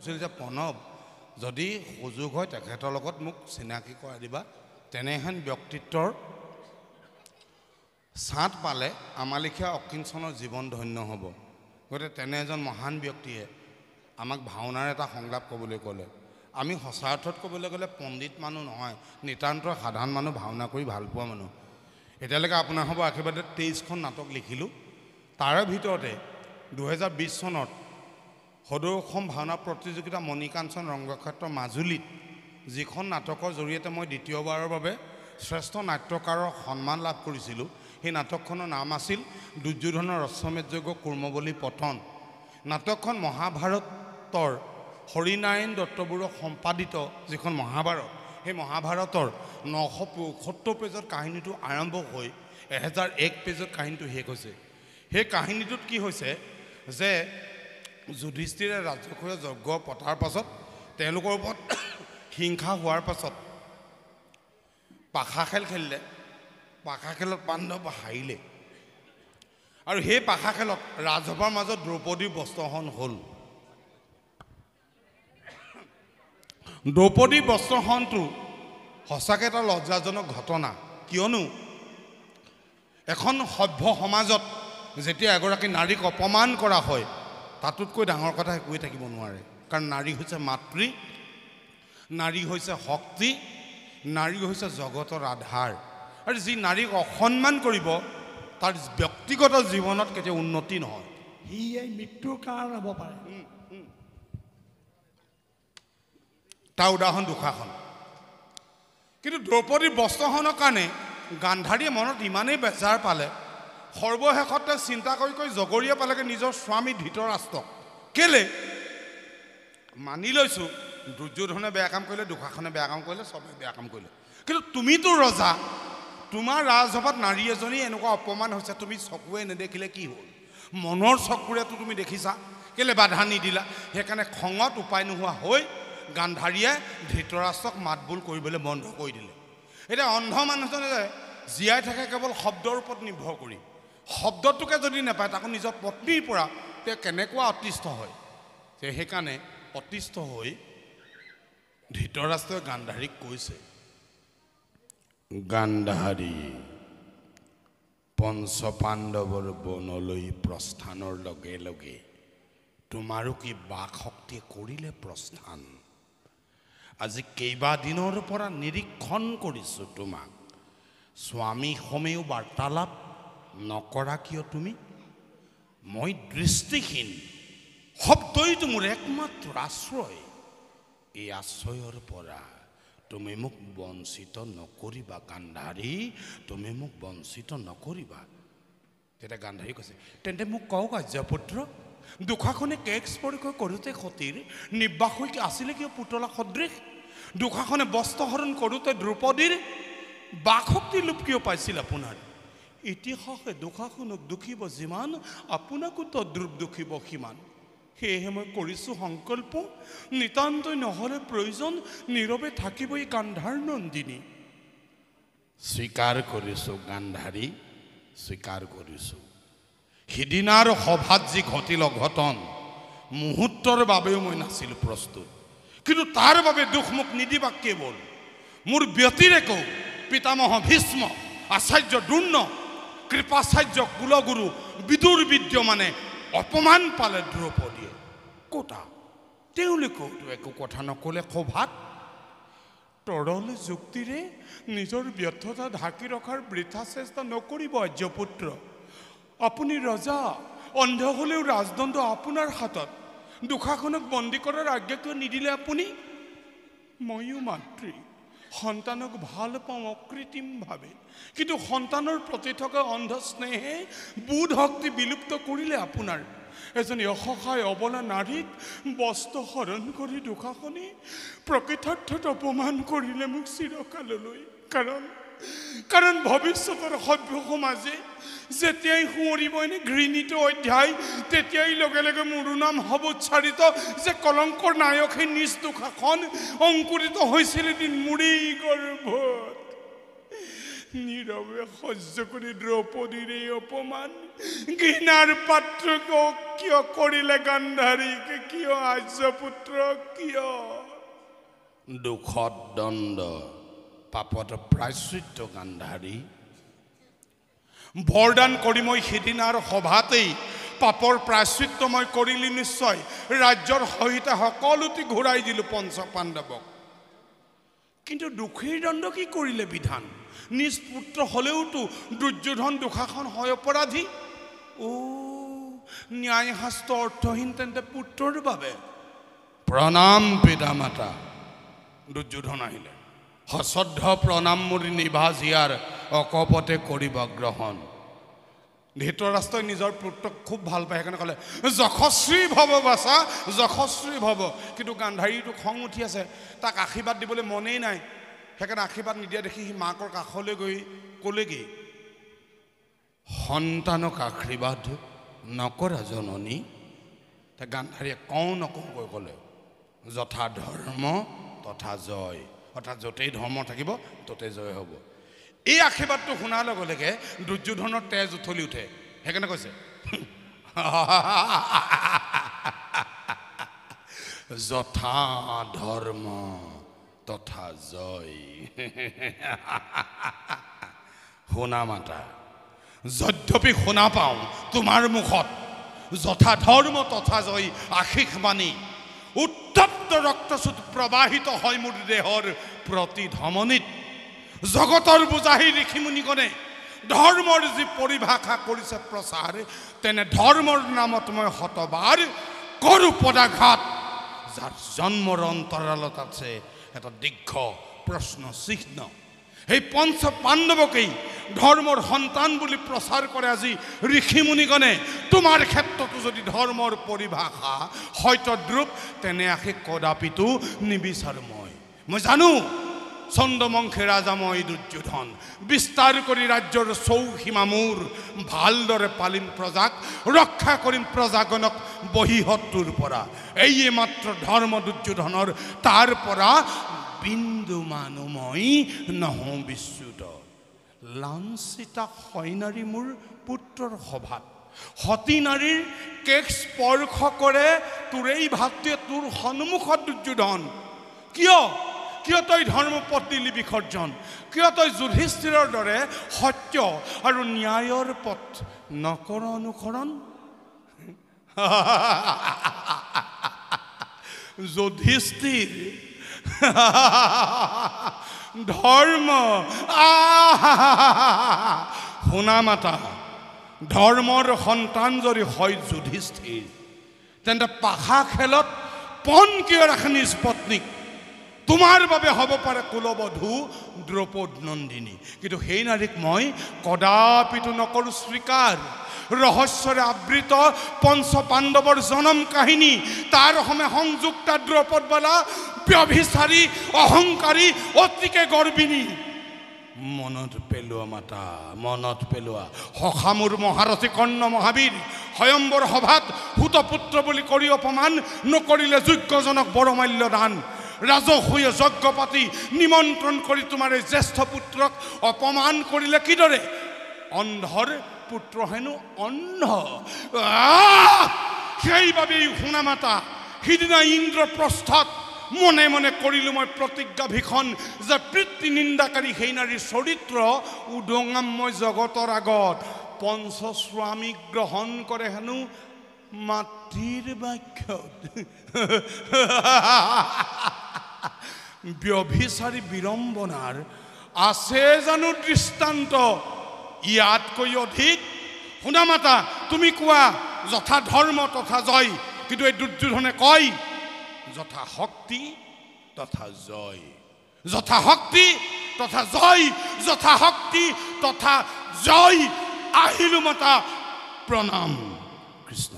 কৈছিল যে প্ৰণৱ যদি সুযোগ হয় তেখেতৰ লগত মোক চিনাকি কৰাই দিবা তেনেহেন ব্যক্তিত্বৰ ছাট পালে আমাৰ লেখীয়া অকিঞ্চনৰ জীৱন ধন্য হ'ব গতিকে তেনে এজন মহান ব্যক্তিয়ে আমাক ভাওনাৰ এটা সংলাপ ক'বলৈ ক'লে আমি সঁচা অৰ্থত ক'বলৈ গ'লে পণ্ডিত মানুহ নহয় নিতান্ত সাধাৰণ মানুহ ভাওনা কৰি ভাল পোৱা মানুহ এতিয়ালৈকে আপোনাৰ হ'ব একেবাৰে 23খন নাটক লিখিলোঁ তাৰে ভিতৰতে 2020 চনত সদৌ অসম ভাওনা প্ৰতিযোগিতা মণিকাঞ্চন ৰংগক্ষেত্ৰ মাজুলীত যিখন নাটকৰ জৰিয়তে মই দ্বিতীয়বাৰৰ বাবে শ্ৰেষ্ঠ নাট্যকাৰৰ সন্মান লাভ কৰিছিলোঁ সেই নাটকখনৰ নাম আছিল দুৰ্যোধনৰ অশ্বমেধযজ্ঞ কুৰ্মবলী পতন নাটকখন মহাভাৰতৰ হৰিনাৰায়ণ দত্তবৰুৱা সম্পাদিত যিখন মহাভাৰত সেই মহাভাৰতৰ 975 পেজৰ কাহিনীটো আৰম্ভ হৈ 1001 পেজত কাহিনীটো শেষ হৈছে সেই কাহিনীটোত কি হৈছে যে যুধিষ্ঠিৰে ৰাজকীয় যজ্ঞ পতাৰ পাছত তেওঁলোকৰ ওপৰত হিংসা হোৱাৰ পাছত পাখা খেল খেলিলে পাখা খেলত পাণ্ডৱ হাৰিলে আৰু সেই পাখা খেলত ৰাজসভাৰ মাজত দ্ৰৌপদীৰ বস্ত্ৰহৰণ হ'ল দ্ৰৌপদীৰ বস্ত্ৰহৰণটো সঁচাকৈ এটা লজ্জাজনক ঘটনা কিয়নো এখন সভ্য সমাজত যেতিয়া এগৰাকী নাৰীক অপমান কৰা হয় তাতোতকৈ ডাঙৰ কথা একোৱে থাকিব নোৱাৰে কাৰণ নাৰী হৈছে মাতৃ নাৰী হৈছে শক্তি নাৰী হৈছে জগতৰ আধাৰ আৰু যি নাৰীক অসন্মান কৰিব তাৰ ব্যক্তিগত জীৱনত কেতিয়াও উন্নতি নহয় হিয়ে মৃত্যুৰ কাৰণ হ'ব পাৰে তাৰ উদাহৰণ দুষাৰখন কিন্তু দ্ৰৌপদীৰ বস্ত্ৰহৰণৰ কাৰণে গান্ধাৰীয়ে মনত ইমানেই বেজাৰ পালে সৰ্বশেষতে চিন্তা কৰি জগৰীয়া পালেগৈ নিজৰ স্বামী ধৃতৰাষ্ট্ৰক কেলে মানি লৈছোঁ দুৰ্যোধনে বেয়া কাম কৰিলে দুষাৰখনে বেয়া কাম কৰিলে চবে বেয়া কাম কৰিলে কিন্তু তুমিতো ৰজা তোমাৰ ৰাজসভাত নাৰী এজনী এনেকুৱা অপমান হৈছে তুমি চকুৱে নেদেখিলে কি হ'ল মনৰ চকুৰেতো তুমি দেখিছা কেলে বাধা নিদিলা সেইকাৰণে খঙত উপায় নোহোৱা হৈ গান্ধাৰীয়ে ধৃতৰাষ্ট্ৰক মাতবোল কৰিবলৈ বন্ধ কৰি দিলে এতিয়া অন্ধ মানুহজনে জীয়াই থাকে কেৱল শব্দৰ ওপৰত নিৰ্ভৰ কৰি শব্দটোকে যদি নাপায় তাকো নিজৰ পত্নীৰ পৰা তেওঁ কেনেকুৱা অতিষ্ঠ হয় সেইকাৰণে অতিষ্ঠ হৈ ধৃতৰাষ্ট্ৰই গান্ধাৰীক কৈছে গান্ধাৰী পঞ্চপাণ্ডৱৰ বনলৈ প্ৰস্থানৰ লগে লগে তোমাৰো কি বাক শক্তিয়ে কৰিলে প্ৰস্থান আজি কেইবাদিনৰ পৰা নিৰীক্ষণ কৰিছোঁ তোমাক স্বামী সমেও বাৰ্তালাপ নকৰা কিয় তুমি মই দৃষ্টিহীন শব্দইতো মোৰ একমাত্ৰ আশ্ৰয় এই আশ্ৰয়ৰ পৰা তুমি মোক বঞ্চিত নকৰিবা গান্ধাৰী তুমি মোক বঞ্চিত নকৰিবা তেতিয়া গান্ধাৰী কৈছে তেন্তে মোক কওক আৰ্যপুত্ৰ দুষাৰখনে কেক্স পৰীক্ষা কৰোঁতে সতীৰ নিৰ্বাস হৈ আছিলে কিয় পুতলা সদৃশ দুষাৰখনে বস্ত্ৰহৰণ কৰোঁতে দ্ৰৌপদীৰ বাকশক্তি লোপ কিয় পাইছিল আপোনাৰ ইতিহাসে দুষাৰখনক দুখিব যিমান আপোনাকো তদ্ৰূপ দুখিব সিমান সেয়েহে মই কৰিছোঁ সংকল্প নিতান্তই নহ'লে প্ৰয়োজন নীৰৱে থাকিবই গান্ধাৰ নন্দিনী স্বীকাৰ কৰিছোঁ গান্ধাৰী স্বীকাৰ কৰিছোঁ সিদিনাৰ সভাত যি ঘটিল অঘটন মুহূৰ্তৰ বাবেও মই নাছিলোঁ প্ৰস্তুত কিন্তু তাৰ বাবে দুখ মোক নিদিবা কেৱল মোৰ ব্যতিৰেকো পিতামহ ভীষ্ম আচাৰ্য দ্ৰোণ কৃপাচাৰ্য কুলগুৰু বিদুৰ বিদ্যমানে অপমান পালে দ্ৰৌপদীয়ে কোটা তেওঁলোকেও একো কথা নক'লে সভাত তৰল যুক্তিৰে নিজৰ ব্যৰ্থতা ঢাকি ৰখাৰ বৃথা চেষ্টা নকৰিব আৰ্যপুত্ৰ আপুনি ৰজা অন্ধ হ'লেও ৰাজদণ্ড আপোনাৰ হাতত দুষাৰখনক বন্দী কৰাৰ আজ্ঞা কিয় নিদিলে আপুনি ময়ো মাতৃ সন্তানক ভাল পাওঁ অকৃত্ৰিমভাৱে কিন্তু সন্তানৰ প্ৰতি থকা অন্ধ স্নেহে বোধ শক্তি বিলুপ্ত কৰিলে আপোনাৰ এজনী অসহায় অবলা নাৰীক বস্ত্ৰ হৰণ কৰি দুষাৰখনে প্ৰকৃতাৰ্থত অপমান কৰিলে মোক চিৰকাললৈ কাৰণ ভৱিষ্যতৰ সভ্য সমাজে যেতিয়াই সোঁৱৰিব এনে ঘৃণিত অধ্যায় তেতিয়াই লগে লগে মোৰো নাম হ'ব উচ্চাৰিত যে কলংকৰ নায়ক সেই নিজ দুষাৰখন অংকুৰিত হৈছিল এদিন মোৰেই গৰ্ভত নীৰবে সহ্য কৰি দ্ৰৌপদীৰ এই অপমান ঘৃণাৰ পাত্ৰ কিয় কৰিলে গান্ধাৰীকে কিয় আৰ্যপুত্ৰ কিয় দুখত দণ্ড পাপত প্ৰায়শ্চিত্ত গান্ধাৰী বৰদান কৰি মই সিদিনাৰ সভাতেই পাপৰ প্ৰায়শ্চিত্ত মই কৰিলি নিশ্চয় ৰাজ্যৰ সহিতে সকলোটি ঘূৰাই দিলো পঞ্চ পাণ্ডৱক কিন্তু দুখীৰ দণ্ড কি কৰিলে বিধান নিজ পুত্ৰ হলেওতো দুৰ্যোধন দুখাখন হয় অপৰাধী ও ন্যায় শাস্ত্ৰ অৰ্থহীন তেন্তে পুত্ৰৰ বাবে প্ৰণাম পিতা মাতা দুৰ্যোধন আহিলে সশ্ৰদ্ধ প্ৰণাম মুৰি নিভাজিয়াৰ অকপতে কৰিব গ্ৰহণ ধৃতৰাষ্ট্ৰই নিজৰ পুত্ৰক খুব ভাল পায় সেইকাৰণে ক'লে যশস্বী ভৱ বাচা যশস্বী ভৱ কিন্তু গান্ধাৰীটো খং উঠি আছে তাক আশীৰ্বাদ দিবলৈ মনেই নাই সেইকাৰণে আশীৰ্বাদ নিদিয়া দেখি সি মাকৰ কাষলৈ গৈ ক'লেগৈ সন্তানক আশীৰ্বাদ নকৰা জননী তাক গান্ধাৰীয়ে কওঁ নকওঁ কৈ ক'লে যথা ধৰ্ম তথা জয় অৰ্থাৎ য'তেই ধৰ্ম থাকিব ত'তেই জয় হ'ব এই আশীৰ্বাদটো শুনাৰ লগে লগে দুৰ্যোধনৰ তেজ উঠলি উঠে সেইকাৰণে কৈছে যথা ধৰ্ম তথা জয় শুনা মাতা যদ্যপি শুনা পাওঁ তোমাৰ মুখত যথা ধৰ্ম তথা জয় আশীষ বাণী উত্তপ্ত ৰক্তচুত প্ৰবাহিত হয় মোৰ দেহৰ প্ৰতি ধমনীত জগতৰ বুজাহী ঋষিমুনিগণে ধৰ্মৰ যি পৰিভাষা কৰিছে প্ৰচাৰ তেনে ধৰ্মৰ নামত মই শতবাৰ কৰো পদাঘাত যাৰ জন্মৰ অন্তৰালত আছে এটা দীৰ্ঘ প্ৰশ্ন চিহ্ন এই পঞ্চ পাণ্ডৱকেই ধৰ্মৰ সন্তান বুলি প্ৰচাৰ কৰে আজি ঋষিমুনিগণে তোমাৰ ক্ষেত্ৰতো যদি ধৰ্মৰ পৰিভাষা হয়তদ্ৰূপ তেনে আশে কদাপিতো নিবিচাৰো মই জানো চন্দ্ৰবংশী ৰাজা মই দুৰ্যোধন বিস্তাৰ কৰি ৰাজ্যৰ চৌসীমা মোৰ ভালদৰে পালিম প্ৰজাক ৰক্ষা কৰিম প্ৰজাগণক বহিঃশত্ৰুৰ পৰা এইয়ে মাত্ৰ ধৰ্ম দুৰ্যোধনৰ তাৰ পৰা বিন্দু মানো মই নহওঁ বিচ্যুত লাঞ্চিতা হয় নাৰী মোৰ পুত্ৰৰ সভাত সতী নাৰীৰ কেশ স্পৰ্শ কৰে তোৰ এই ভাতৃয়ে তোৰ সন্মুখত দুৰ্যোধন কিয় তই ধৰ্মপত্নী বিসৰ্জন কিয় তই যুধিষ্ঠিৰৰ দৰে সত্য আৰু ন্যায়ৰ পথ নকৰ অনুসৰণ যুধিষ্ঠিৰ ধৰ্ম শুনা মাতা ধৰ্মৰ সন্তান যদি হয় যুধিষ্ঠিৰ তেন্তে পাশা খেলত পণ কিয় ৰাখে নিজ পত্নীক তোমাৰ বাবে হ'ব পাৰে কুলবধূ দ্ৰৌপদ নন্দিনী কিন্তু সেই নাৰীক মই কদাপিতো নকৰো স্বীকাৰ ৰহস্যৰে আবৃত পঞ্চ পাণ্ডৱৰ জনম কাহিনী তাৰ সময় সংযুক্তা দ্ৰৌপদবালা ব্যভিচাৰী অহংকাৰী অতিকে গৰ্বিনী মনত পেলোৱা মাতা মনত পেলোৱা সখামুৰ মহাৰথী কৰ্ণ মহাবীৰ স্বয়ম্বৰ সভাত সুতপুত্ৰ বুলি কৰি অপমান নকৰিলে যোগ্যজনক বৰমাল্য দান ৰাজহুৱে যজ্ঞ পাতি নিমন্ত্ৰণ কৰি তোমাৰ এই জ্যেষ্ঠ পুত্ৰক অপমান কৰিলে কিদৰে অন্ধৰ পুত্ৰ হেনো অন্ধ সেইবাবেই শুনা মাতা সিদিনা ইন্দ্ৰপ্ৰস্থত মনে মনে কৰিলোঁ মই প্ৰতিজ্ঞা ভীষণ যে পিতৃ নিন্দাকাৰী সেই নাৰীৰ চৰিত্ৰ উদঙাম মই জগতৰ আগত পঞ্চস্বামী গ্ৰহণ কৰে হেনো মাতৃৰ বাক্যত ব্যভিচাৰী বিড়ম্বনাৰ আছে জানো দৃষ্টান্ত ইয়াতকৈ অধিক শুনা মাতা তুমি কোৱা যথা ধৰ্ম তথা জয় কিন্তু এই দুৰ্যোধনে কয় যথা শক্তি তথা জয় যথা শক্তি তথা জয় যথা শক্তি তথা জয় আহিলো মাতা প্ৰণাম কৃষ্ণ